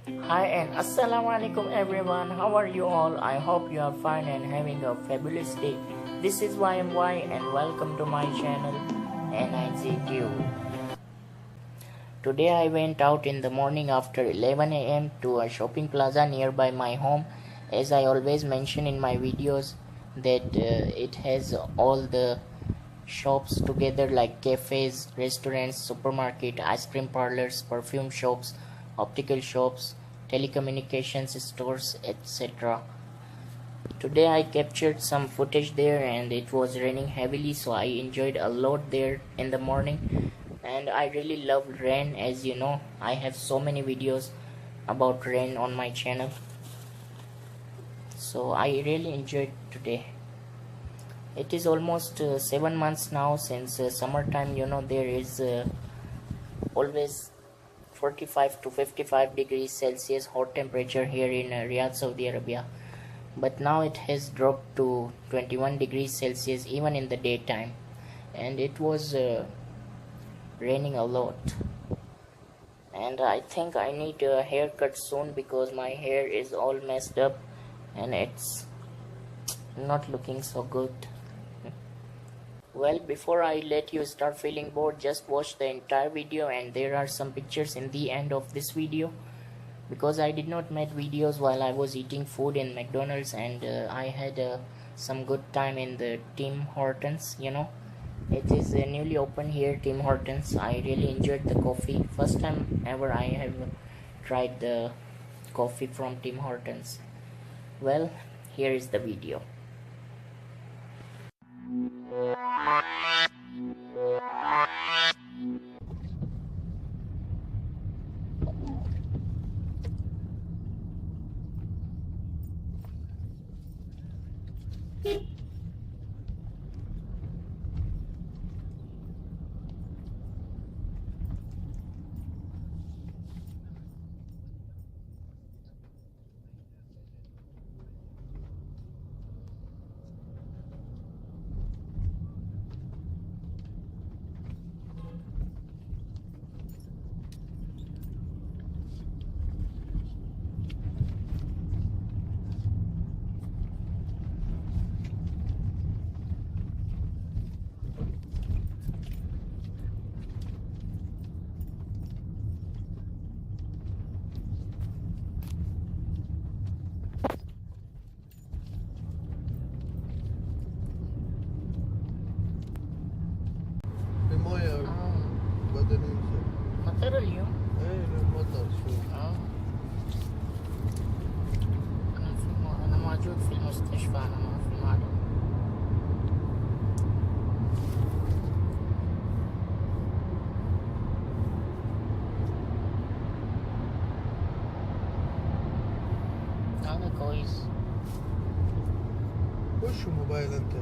Hi and assalamu alaikum everyone. How are you all? I hope you are fine and having a fabulous day. This is Y.M.Y and welcome to my channel A9Z TUBE. Today I went out in the morning after 11 a.m. to a shopping plaza nearby my home. As I always mention in my videos that it has all the shops together like cafes, restaurants, supermarket, ice cream parlors, perfume shops, optical shops, telecommunications stores, etc. Today I captured some footage there and it was raining heavily, so I enjoyed a lot there in the morning. And I really love rain. As you know, I have so many videos about rain on my channel, so I really enjoyed today. It is almost 7 months now since summertime. There is always 45 to 55 degrees Celsius hot temperature here in Riyadh, Saudi Arabia. But now it has dropped to 21 degrees Celsius even in the daytime. And it was raining a lot. And I think I need a haircut soon because my hair is all messed up and it's not looking so good. Well, before I let you start feeling bored, just watch the entire video, and there are some pictures in the end of this video because I did not make videos while I was eating food in McDonald's, and I had some good time in the Tim Hortons. It is newly open here, Tim Hortons. I really enjoyed the coffee. First time ever I have tried the coffee from Tim Hortons. Well, here is the video. المويه بعدين ينزل مطر اليوم؟ ايه المطر شوي أنا موجود في المستشفى، أنا ما في معلوم. هذا كويس. وش موبايل انت؟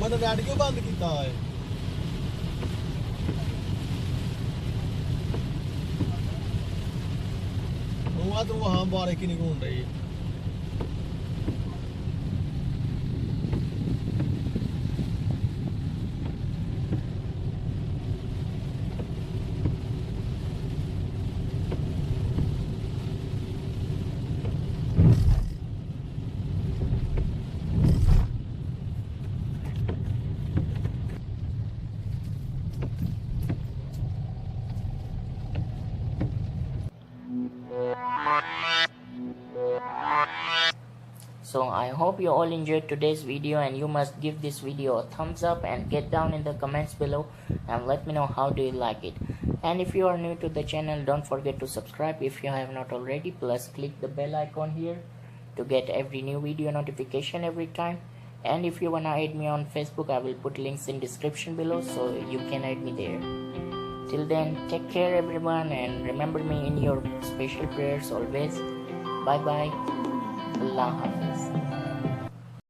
मैंने net क्यों बंद किया है तू वहां बाहर की नहीं घूम रही है So I hope you all enjoyed today's video, and you must give this video a thumbs up and get down in the comments below and let me know how do you like it. And if you are new to the channel, don't forget to subscribe if you have not already, plus click the bell icon here to get every new video notification every time. And if you wanna add me on Facebook, I will put links in description below so you can add me there. Till then, take care everyone, and remember me in your special prayers always. Bye bye. Allah Hafiz.